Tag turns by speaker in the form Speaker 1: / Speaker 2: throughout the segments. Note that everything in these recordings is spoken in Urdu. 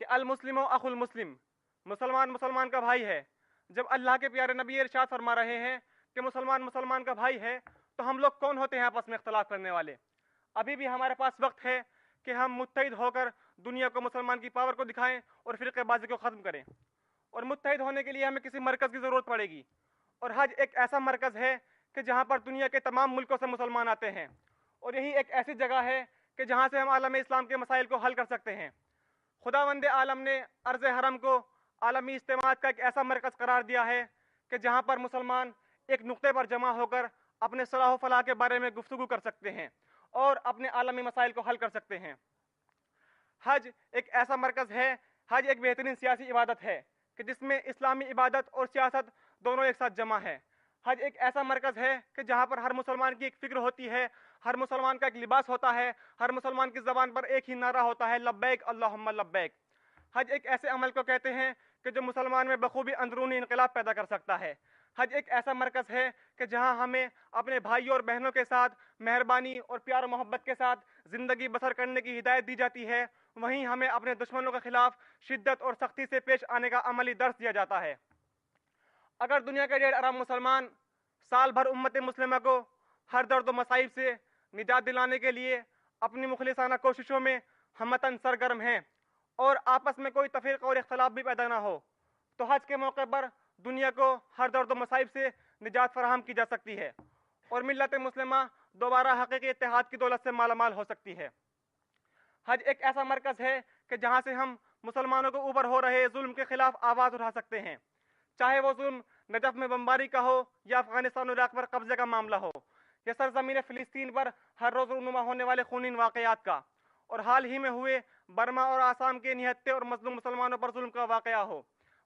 Speaker 1: کہ المسلم و اخو المسلم، مسلمان مسلمان کا بھائی ہے. جب اللہ کے پیارے نبی ارشاد فرما رہے ہیں کہ مسلمان مسلمان کا بھائی ہے تو ہم لوگ کون ہوتے ہیں آپس میں اختلاف کرنے والے؟ ابھی بھی ہمارے پاس وقت ہے کہ ہم متحد ہو کر دنیا کو مسلمان کی پاور کو دکھائیں اور فرقے بازی کو ختم کریں. اور متحد ہونے کے لیے ہمیں کسی مرکز کی ضرورت پڑے گی، اور حج ایک ایسا مرکز ہے کہ جہاں پر دنیا کے تمام ملکوں سے مسلمان آتے ہیں، اور یہی ایک ایسی جگہ ہے کہ جہاں سے ہم عالم اسلام کے مسائل کو حل کر سکتے ہیں. خداوند عالم نے ارض حرم کو عالمی اجتماعات کا ایک ایسا مرکز قرار دیا ہے کہ جہاں پر مسلمان ایک نقطے پر جمع ہو کر اپنے صلاح و فلاح کے بارے میں گفتگو کر سکتے ہیں اور اپنے عالمی مسائل کو حل کر سکتے ہیں. حج ایک ایسا مرکز ہے، حج ایک بہترین سیاسی عبادت ہے کہ جس میں اسلامی عبادت اور سیاست دونوں ایک ساتھ جمع ہے. حج ایک ایسا مرکز ہے کہ جہاں پر ہر مسلمان کی ایک فکر ہوتی ہے، ہر مسلمان کا ایک لباس ہوتا ہے، ہر مسلمان کی زبان پر ایک ہی نعرہ ہوتا ہے، لبیک اللہم لبیک. حج ایک ایسے عمل کو کہتے ہیں کہ جو مسلمان میں بخوبی اندرونی انقلاب پیدا کر سکتا ہے. حج ایک ایسا مرکز ہے کہ جہاں ہمیں اپنے بھائیوں اور بہنوں کے ساتھ مہربانی اور پیار و محبت کے ساتھ زندگی بسر کرنے کی ہدایت دی جاتی ہے، وہیں ہمیں اپنے دشمنوں کے خلاف شدت اور سختی سے پیش آنے کا عملی درس دیا جاتا ہے. اگر دنیا کے 1.5 ارب مسلمان سال بھر امت مسلمہ کو ہر درد و مصائب سے نجات دلانے کے لیے اپنی مخلصانہ کوششوں میں ہمتاً سرگرم ہیں اور آپس میں کوئی تفریق اور اختلاف بھی پیدا نہ ہو، تو حج کے موقع پر دنیا کو ہر درد و مصائب سے نجات فراہم کی جا سکتی ہے اور ملت مسلمہ دوبارہ حقیقی اتحاد کی دولت سے مالا مال ہو سکتی ہے. حج ایک ایسا مرکز ہے کہ جہاں سے ہم مسلمانوں کو اوپر ہو رہے ظلم کے خلاف آواز اٹھا سکتے ہیں، چاہے وہ ظلم نجف میں بمباری کا ہو یا افغانستان و عراق پر قبضے کا معاملہ ہو یا سرزمین فلسطین پر ہر روز رونما ہونے والے خونین واقعات کا، اور حال ہی میں ہوئے برما اور آسام کے نہتے اور مظلوم مسلمانوں پر ظلم کا واقعہ ہو.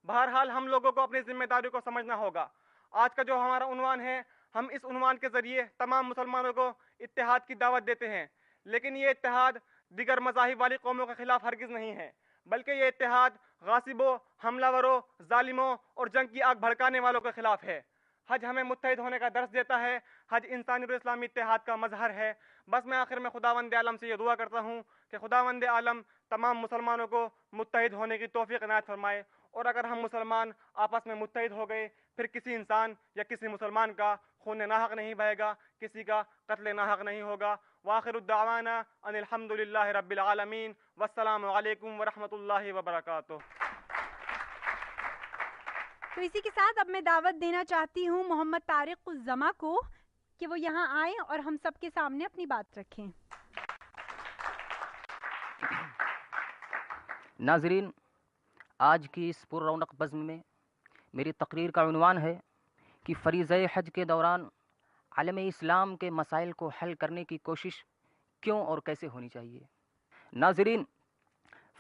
Speaker 1: بہرحال ہم لوگوں کو اپنی ذمہ داری کو سمجھنا ہوگا. آج کا جو ہمارا عنوان ہے، ہم اس عنوان کے ذریعے تمام مسلمانوں کو اتحاد کی دعوت دیتے ہیں، لیکن یہ اتحاد دیگر مذاہب والی قوموں کے خلاف ہرگز نہیں ہے، بلکہ یہ اتحاد غاصبوں، حملہ وروں، ظالموں اور جنگ کی آگ بھڑکانے والوں کے خلاف ہے. حج ہمیں متحد ہونے کا درس دیتا ہے، حج انسانی اور اسلامی اتحاد کا مظہر ہے. بس میں آخر میں خداوند عالم سے یہ دعا کرتا ہوں کہ خداوند عالم تمام مسلمانوں کو متحد ہونے کی توفیق عنایت فرمائے، اور اگر ہم مسلمان آپس میں متحد ہو گئے پھر کسی انسان یا کسی مسلمان کا خون ناحق نہیں بہے گا، کسی کا قتل ناحق نہیں ہوگا. وآخر الدعوانا ان الحمد للہ رب العالمین، والسلام علیکم ورحمۃ اللہ وبرکاتہ.
Speaker 2: تو اسی کے ساتھ اب میں دعوت دینا چاہتی ہوں محمد طارق الزما کو کہ وہ یہاں آئیں اور ہم سب کے سامنے اپنی بات رکھیں.
Speaker 3: ناظرین، آج کی اس پر رونق بزم میں میری تقریر کا عنوان ہے کہ فریضہ حج کے دوران عالم اسلام کے مسائل کو حل کرنے کی کوشش کیوں اور کیسے ہونی چاہیے. ناظرین،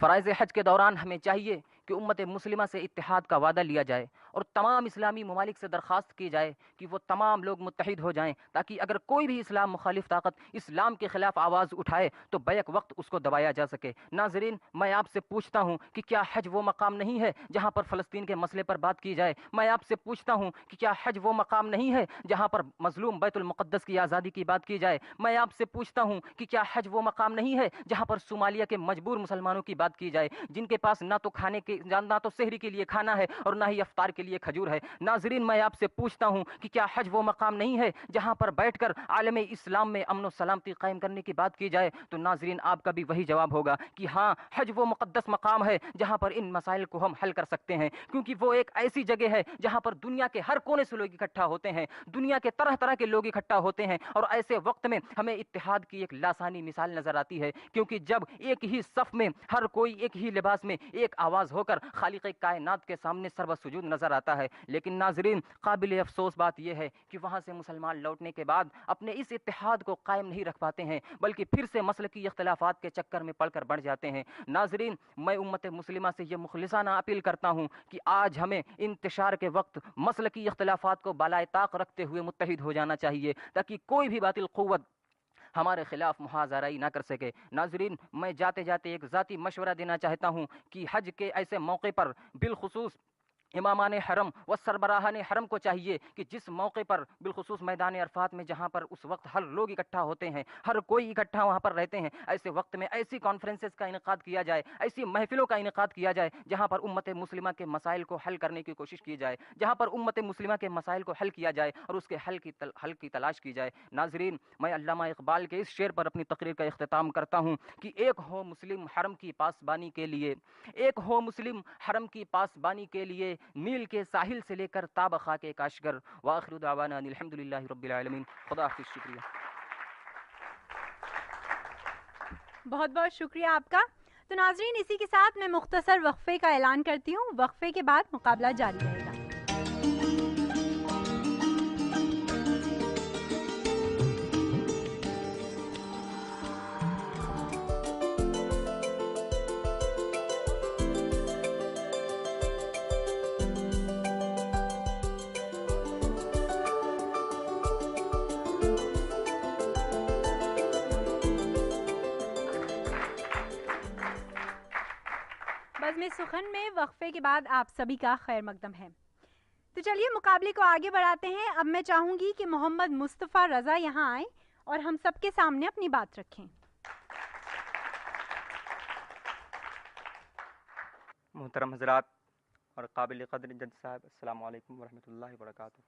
Speaker 3: فرائض حج کے دوران ہمیں چاہیے کہ امت مسلمہ سے اتحاد کا وعدہ لیا جائے اور تمام اسلامی ممالک سے درخواست کی جائے کہ وہ تمام لوگ متحد ہو جائیں، تاکہ اگر کوئی بھی اسلام مخالف طاقت اسلام کے خلاف آواز اٹھائے تو بیک وقت اس کو دبایا جا سکے. ناظرین، میں آپ سے پوچھتا ہوں کہ کیا حج وہ مقام نہیں ہے جہاں پر فلسطین کے مسئلے پر بات کی جائے؟ میں آپ سے پوچھتا ہوں کہ کیا حج وہ مقام نہیں ہے جہاں پر مظلوم بیت المقدس کی آزادی کی بات کی جائے؟ میں آپ سے پوچھتا ہوں کہ کیا حج وہ مقام نہیں ہے جہاں پر صومالیہ کے مجبور مسلمانوں کی بات کی جائے، جن کے پاس نہ تو کھانے کے نہ تو سحری کے لیے کھانا ہے اور نہ ہی افطار کے لیے کھجور ہے؟ ناظرین، میں آپ سے پوچھتا ہوں کہ کیا حج وہ مقام نہیں ہے جہاں پر بیٹھ کر عالم اسلام میں امن و سلامتی قائم کرنے کی بات کی جائے؟ تو ناظرین، آپ کا بھی وہی جواب ہوگا کہ ہاں، حج وہ مقدس مقام ہے جہاں پر ان مسائل کو ہم حل کر سکتے ہیں، کیونکہ وہ ایک ایسی جگہ ہے جہاں پر دنیا کے ہر کونے سے لوگ اکٹھا ہوتے ہیں، دنیا کے طرح طرح کے لوگ اکٹھا ہوتے ہیں، اور ایسے وقت میں ہمیں اتحاد کی ایک لاسانی مثال نظر آتی ہے، کیونکہ جب ایک ہی صف میں ہر کوئی ایک ہی لباس میں ایک آواز ہو کر خالق کائنات کے سامنے سرو سجود نظر آتا ہے. لیکن ناظرین، قابل افسوس بات یہ ہے کہ وہاں سے مسلمان لوٹنے کے بعد اپنے اس اتحاد کو قائم نہیں رکھ پاتے ہیں، بلکہ پھر سے مسلکی اختلافات کے چکر میں پڑ کر بڑھ جاتے ہیں. ناظرین، میں امت مسلمہ سے یہ مخلصانہ اپیل کرتا ہوں کہ آج ہمیں انتشار کے وقت مسلکی اختلافات کو بالائے طاق رکھتے ہوئے متحد ہو جانا چاہیے، تاکہ کوئی بھی باطل قوت ہمارے خلاف محاذرائی نہ کر سکے. ناظرین، میں جاتے جاتے ایک ذاتی مشورہ دینا چاہتا ہوں کہ حج کے ایسے موقع پر بالخصوص امامان حرم و سربراہان حرم کو چاہیے کہ جس موقع پر بالخصوص میدان عرفات میں جہاں پر اس وقت ہر لوگ اکٹھا ہوتے ہیں، ہر کوئی اکٹھا وہاں پر رہتے ہیں، ایسے وقت میں ایسی کانفرنسز کا انعقاد کیا جائے، ایسی محفلوں کا انعقاد کیا جائے جہاں پر امت مسلمہ کے مسائل کو حل کرنے کی کوشش کی جائے، جہاں پر امت مسلمہ کے مسائل کو حل کیا جائے اور اس کے حل کی تلاش کی جائے۔ ناظرین، میں علامہ اقبال کے اس شعر پر اپنی تقریر کا اختتام کرتا ہوں کہ ایک ہو مسلم حرم کی پاسبانی کے لیے، ایک ہو مسلم حرم کی پاسبانی کے لیے، نیل کے ساحل سے لے کر تا خاک کاشگر۔ وآخر دعوانا ان الحمدللہ رب العالمین۔ خدا حافظ، شکریہ۔
Speaker 2: بہت بہت شکریہ آپ کا۔ تو ناظرین، اسی کے ساتھ میں مختصر وقفے کا اعلان کرتی ہوں۔ وقفے کے بعد مقابلہ جاری رہے گا۔ بزم سخن میں وقفے کے بعد آپ سبھی کا خیر مقدم ہے۔ تو چلیے مقابلے کو آگے بڑھاتے ہیں۔ اب میں چاہوں گی کہ محمد مصطفیٰ رضا یہاں آئیں اور ہم سب کے سامنے اپنی بات رکھیں۔
Speaker 4: محترم حضرات اور قابل قدر جج صاحب، السلام علیکم ورحمۃ اللہ وبرکاتہ۔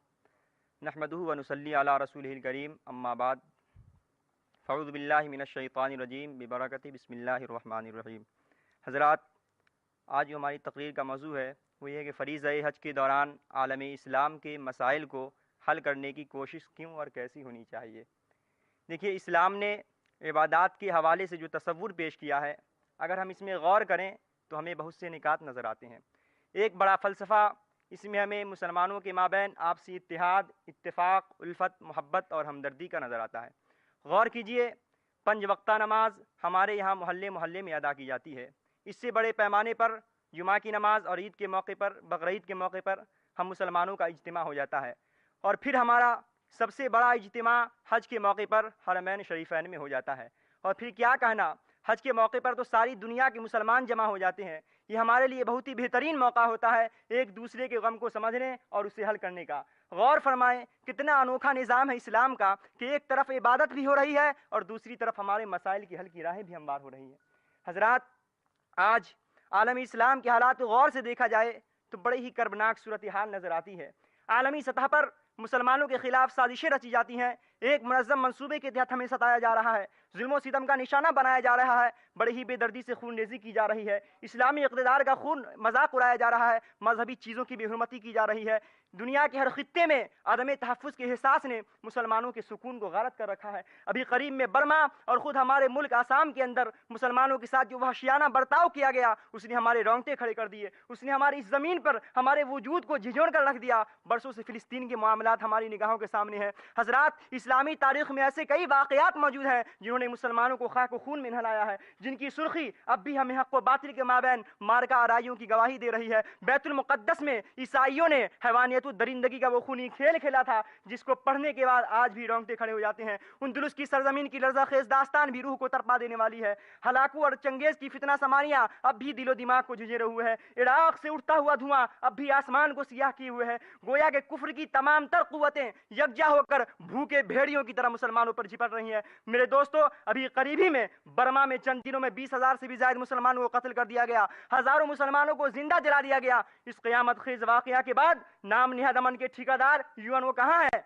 Speaker 4: نحمدہ ونصلی علی رسولہ الکریم، اما بعد، فاعوذ باللہ من الشیطان الرجیم، ببرکۃ بسم اللہ الرحمن الرحیم۔ حضرات، آج جو ہماری تقریر کا موضوع ہے وہ یہ ہے کہ فریضہ حج کے دوران عالم اسلام کے مسائل کو حل کرنے کی کوشش کیوں اور کیسی ہونی چاہیے۔ دیکھیے، اسلام نے عبادات کے حوالے سے جو تصور پیش کیا ہے، اگر ہم اس میں غور کریں تو ہمیں بہت سے نکات نظر آتے ہیں۔ ایک بڑا فلسفہ اس میں ہمیں مسلمانوں کے مابین آپسی اتحاد، اتفاق، الفت، محبت اور ہمدردی کا نظر آتا ہے۔ غور کیجئے، 5 وقتہ نماز ہمارے یہاں محلے محلے میں ادا کی جاتی ہے۔ اس سے بڑے پیمانے پر جمعہ کی نماز اور عید کے موقع پر، بقرعید کے موقع پر ہم مسلمانوں کا اجتماع ہو جاتا ہے، اور پھر ہمارا سب سے بڑا اجتماع حج کے موقع پر حرمین شریفین میں ہو جاتا ہے۔ اور پھر کیا کہنا، حج کے موقع پر تو ساری دنیا کے مسلمان جمع ہو جاتے ہیں۔ یہ ہمارے لیے بہت ہی بہترین موقع ہوتا ہے ایک دوسرے کے غم کو سمجھنے اور اسے حل کرنے کا۔ غور فرمائیں کتنا انوکھا نظام ہے اسلام کا کہ ایک طرف عبادت بھی ہو رہی ہے اور دوسری طرف ہمارے مسائل کی حل کی راہیں بھی ہموار ہو رہی ہیں۔ حضرات، آج عالمی اسلام کے حالات کو غور سے دیکھا جائے تو بڑی ہی کربناک صورتحال نظر آتی ہے۔ عالمی سطح پر مسلمانوں کے خلاف سازشیں رچی جاتی ہیں، ایک منظم منصوبے کے تحت ہمیں ستایا جا رہا ہے، ظلم و ستم کا نشانہ بنایا جا رہا ہے، بڑی ہی بے دردی سے خون ریزی کی جا رہی ہے، اسلامی اقتدار کا خون مذاق اڑایا جا رہا ہے، مذہبی چیزوں کی بے حرمتی کی جا رہی ہے۔ دنیا کے ہر خطے میں عدم تحفظ کے احساس نے مسلمانوں کے سکون کو غارت کر رکھا ہے۔ ابھی قریب میں برما اور خود ہمارے ملک آسام کے اندر مسلمانوں کے ساتھ جو وحشیانہ برتاؤ کیا گیا، اس نے ہمارے رونگٹے کھڑے کر دیے، اس نے ہماری اس زمین پر ہمارے وجود کو جھنجھوڑ کر رکھ دیا۔ برسوں سے فلسطین کے معاملات ہماری نگاہوں کے سامنے ہیں۔ حضرات، اسلامی تاریخ میں ایسے کئی واقعات موجود ہیں جنہوں نے مسلمانوں کو خاک و خون میں نہلایا ہے، جن کی سرخی اب بھی ہمیں حق و باطل کے مابین مارکا آرائیوں کی گواہی دے رہی ہے۔ بیت المقدس میں عیسائیوں نے حیوانیت و درندگی کا وہ خونی کھیل کھیلا تھا جس کو پڑھنے کے بعد آج بھی رونگٹے کھڑے ہو جاتے ہیں۔ اندلس کی سرزمین کی لرزہ خیز داستان بھی روح کو تڑپا دینے والی ہے۔ ہلاکو اور چنگیز کی فتنہ سماریاں اب بھی دل و دماغ کو جھنجھوڑے ہوئے ہیں۔ عراق سے اٹھتا ہوا دھواں اب بھی آسمان کو سیاہ کیے ہوئے ہے۔ گویا کہ کفر کی تمام تر قوتیں یکجا ہو کر بھوکے بھیڑیوں کی طرح مسلمانوں پر جھپٹ رہی ہیں۔ میرے دوستو، ابھی قریب ہی میں برما میں چند دنوں میں 20,000 سے بھی زائد مسلمانوں کو قتل کر دیا گیا، ہزاروں مسلمانوں کو زندہ جلا دیا گیا۔ اس قیامت خیز واقعہ کے بعد نام نہاد امن کے ٹھیکیدار یون وہ کہاں ہے؟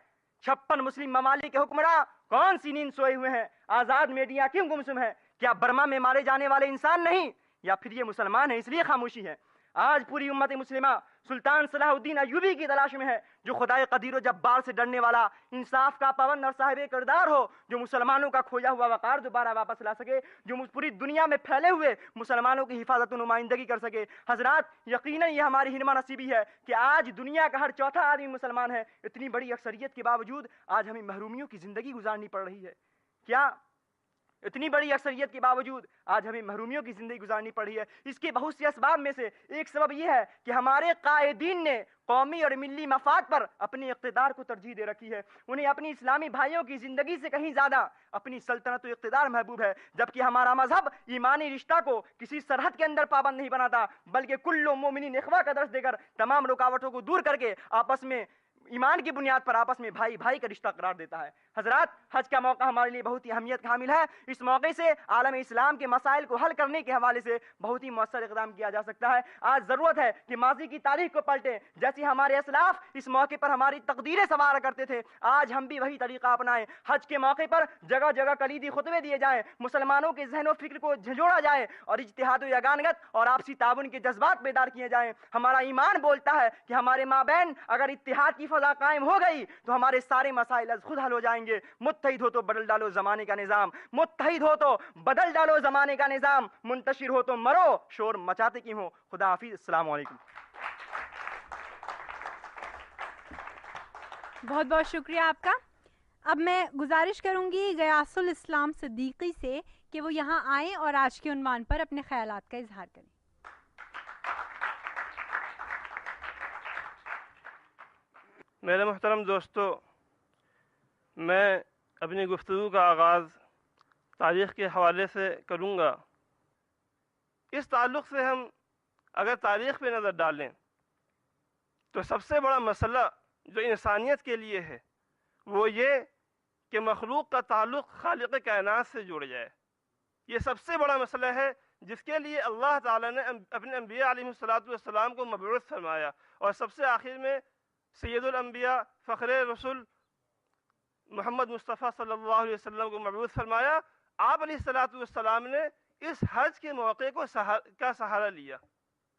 Speaker 4: 56 مسلم ممالک کے حکمراں کون سی نیند سوئے ہوئے ہیں؟ آزاد میڈیا کیوں گمسم ہے؟ کیا برما میں مارے جانے والے انسان نہیں، یا پھر یہ مسلمان ہیں اس لیے خاموشی ہے؟ آج پوری امت مسلمہ سلطان صلاح الدین ایوبی کی تلاش میں ہے، جو خدائے قدیر و جبار سے ڈرنے والا، انصاف کا پابند اور صاحب کردار ہو، جو مسلمانوں کا کھویا ہوا وقار دوبارہ واپس لا سکے، جو پوری دنیا میں پھیلے ہوئے مسلمانوں کی حفاظت و نمائندگی کر سکے۔ حضرات، یقیناً یہ ہماری ہنما نصیبی ہے کہ آج دنیا کا ہر چوتھا آدمی مسلمان ہے۔ اتنی بڑی اکثریت کے باوجود آج ہمیں محرومیوں کی زندگی گزارنی پڑ رہی ہے۔ کیا اتنی بڑی اکثریت کے باوجود آج ہمیں محرومیوں کی زندگی گزارنی پڑ رہی ہے. اس کے بہت سے اسباب میں سے ایک سبب یہ ہے کہ ہمارے قائدین نے قومی اور ملی مفاد پر اپنے اقتدار کو ترجیح دے رکھی ہے. انہیں اپنی اسلامی بھائیوں کی زندگی سے کہیں زیادہ اپنی سلطنت و اقتدار محبوب ہے، جبکہ ہمارا مذہب ایمانی رشتہ کو کسی سرحد کے اندر پابند نہیں بناتا، بلکہ کل مومنین اخوہ کا درس دے کر تمام رکاوٹوں کو دور کر کے آپس میں ایمان کی بنیاد پر آپس میں بھائی بھائی کا رشتہ قرار دیتا ہے. حضرات، حج کا موقع ہمارے لیے بہت ہی اہمیت کا حامل ہے. اس موقع سے عالم اسلام کے مسائل کو حل کرنے کے حوالے سے بہت ہی مؤثر اقدام کیا جا سکتا ہے. آج ضرورت ہے کہ ماضی کی تاریخ کو پلٹیں. جیسے ہمارے اسلاف اس موقع پر ہماری تقدیریں سنوارا کرتے تھے، آج ہم بھی وہی طریقہ اپنائیں. حج کے موقع پر جگہ جگہ کلیدی خطبے دیے جائیں، مسلمانوں کے ذہن و فکر کو جھنجھوڑا جائے اور اجتہاد و یگانگت اور آپسی تعاون کے جذبات بیدار کیے جائیں. ہمارا ایمان بولتا ہے کہ ہمارے مابین اگر اتحاد کی فضا قائم ہو گئی تو ہمارے سارے مسائل از خود حل ہو جائیں گے. متحد ہو تو بدل ڈالو زمانے کا نظام، متحد ہو تو بدل ڈالو زمانے کا نظام، منتشر ہو تو مرو، شور مچاتے کیوں ہو. خدا حافظ. السلام علیکم.
Speaker 2: بہت بہت شکریہ آپ کا. اب میں گزارش کروں گی غیاث الاسلام صدیقی سے کہ وہ یہاں آئیں اور آج کے عنوان پر اپنے خیالات کا اظہار کریں.
Speaker 5: میرے محترم دوستو، میں اپنی گفتگو کا آغاز تاریخ کے حوالے سے کروں گا. اس تعلق سے ہم اگر تاریخ پہ نظر ڈالیں تو سب سے بڑا مسئلہ جو انسانیت کے لیے ہے وہ یہ کہ مخلوق کا تعلق خالق کائنات سے جڑ جائے. یہ سب سے بڑا مسئلہ ہے جس کے لیے اللہ تعالیٰ نے اپنے انبیاء علیہ السلام کو مبعوث فرمایا، اور سب سے آخر میں سید الانبیاء فخر رسول محمد مصطفیٰ صلی اللہ علیہ وسلم کو مبعوث فرمایا. آپ علیہ السلام نے اس حج کے موقع کا سہارا لیا.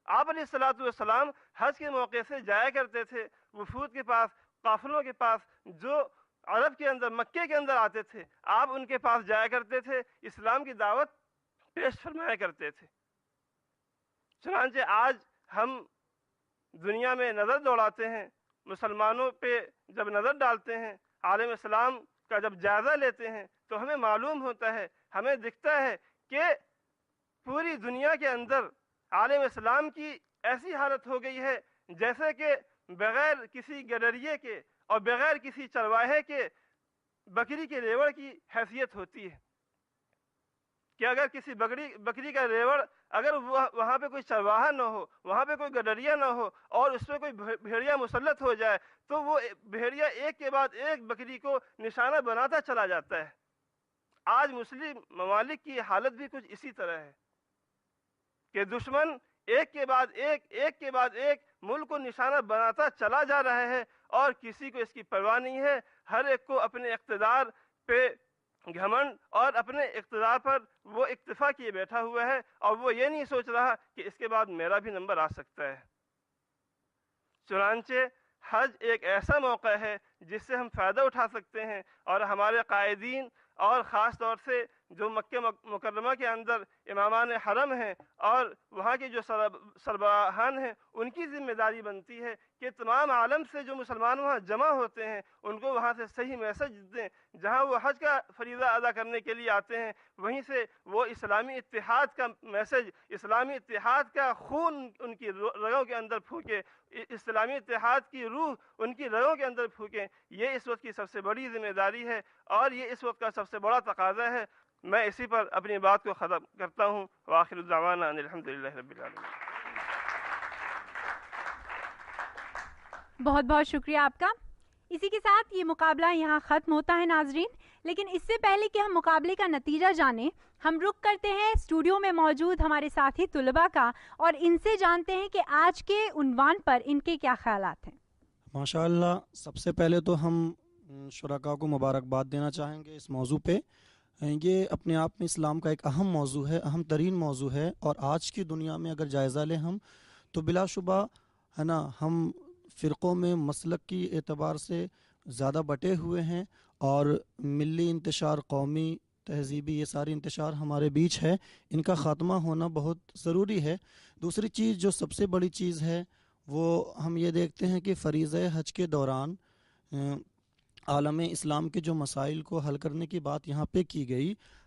Speaker 5: آپ علیہ السلام حج کے موقع سے جایا کرتے تھے وفود کے پاس، قافلوں کے پاس، جو عرب کے اندر مکے کے اندر آتے تھے. آپ ان کے پاس جایا کرتے تھے، اسلام کی دعوت پیش فرمایا کرتے تھے. چنانچہ آج ہم دنیا میں نظر دوڑاتے ہیں، مسلمانوں پہ جب نظر ڈالتے ہیں، عالم اسلام کا جب جائزہ لیتے ہیں تو ہمیں معلوم ہوتا ہے، ہمیں دکھتا ہے کہ پوری دنیا کے اندر عالم اسلام کی ایسی حالت ہو گئی ہے جیسے کہ بغیر کسی گڈریے کے اور بغیر کسی چرواہے کے بکری کے ریوڑ کی حیثیت ہوتی ہے. کہ اگر کسی بکری کا ریوڑ، اگر وہاں پہ کوئی چرواہا نہ ہو، وہاں پہ کوئی گڈریا نہ ہو اور اس پہ کوئی بھیڑیا مسلط ہو جائے تو وہ بھیڑیا ایک کے بعد ایک بکری کو نشانہ بناتا چلا جاتا ہے. آج مسلم ممالک کی حالت بھی کچھ اسی طرح ہے کہ دشمن ایک کے بعد ایک ملک کو نشانہ بناتا چلا جا رہا ہے اور کسی کو اس کی پرواہ نہیں ہے. ہر ایک کو اپنے اقتدار پہ گھمنڈ اور اپنے اقتدار پر وہ اکتفا کیے بیٹھا ہوا ہے، اور وہ یہ نہیں سوچ رہا کہ اس کے بعد میرا بھی نمبر آ سکتا ہے. چنانچہ حج ایک ایسا موقع ہے جس سے ہم فائدہ اٹھا سکتے ہیں، اور ہمارے قائدین اور خاص طور سے جو مکہ مکرمہ کے اندر امامان حرم ہیں اور وہاں کے جو سربراہان ہیں، ان کی ذمہ داری بنتی ہے کہ تمام عالم سے جو مسلمان وہاں جمع ہوتے ہیں ان کو وہاں سے صحیح میسج دیں. جہاں وہ حج کا فریضہ ادا کرنے کے لیے آتے ہیں وہیں سے وہ اسلامی اتحاد کا میسج، اسلامی اتحاد کا خون ان کی رگوں کے اندر پھونکے، اسلامی اتحاد کی روح ان کی رگوں کے اندر پھونکیں. یہ اس وقت کی سب سے بڑی ذمہ داری ہے اور یہ اس وقت کا سب سے بڑا تقاضا ہے. میں اسی پر اپنی بات کو ختم کرتا ہوں. وآخر دعوانا ان الحمدللہ رب العالمین.
Speaker 2: بہت بہت شکریہ آپ کا. اسی کے ساتھ یہ مقابلہ یہاں ختم ہوتا ہے ناظرین، لیکن اس سے پہلے کہ ہم مقابلے کا نتیجہ جانیں، ہم رخ کرتے ہیں اسٹوڈیو میں موجود ہمارے ساتھی طلباء کا اور ان سے جانتے ہیں کہ آج کے عنوان پر ان کے کیا خیالات ہیں.
Speaker 6: ماشاء اللہ، سب سے پہلے تو ہم شرکاء کو مبارکباد دینا چاہیں گے اس موضوع پہ. یہ اپنے آپ میں اسلام کا ایک اہم موضوع ہے، اہم ترین موضوع ہے، اور آج کی دنیا میں اگر جائزہ لیں ہم تو بلا شبہ ہے نا، ہم فرقوں میں مسلک کی اعتبار سے زیادہ بٹے ہوئے ہیں، اور ملی انتشار، قومی تہذیبی، یہ ساری انتشار ہمارے بیچ ہے. ان کا خاتمہ ہونا بہت ضروری ہے. دوسری چیز جو سب سے بڑی چیز ہے وہ ہم یہ دیکھتے ہیں کہ فریضہ حج کے دوران عالم اسلام کے جو مسائل کو حل کرنے کی بات یہاں پہ کی گئی،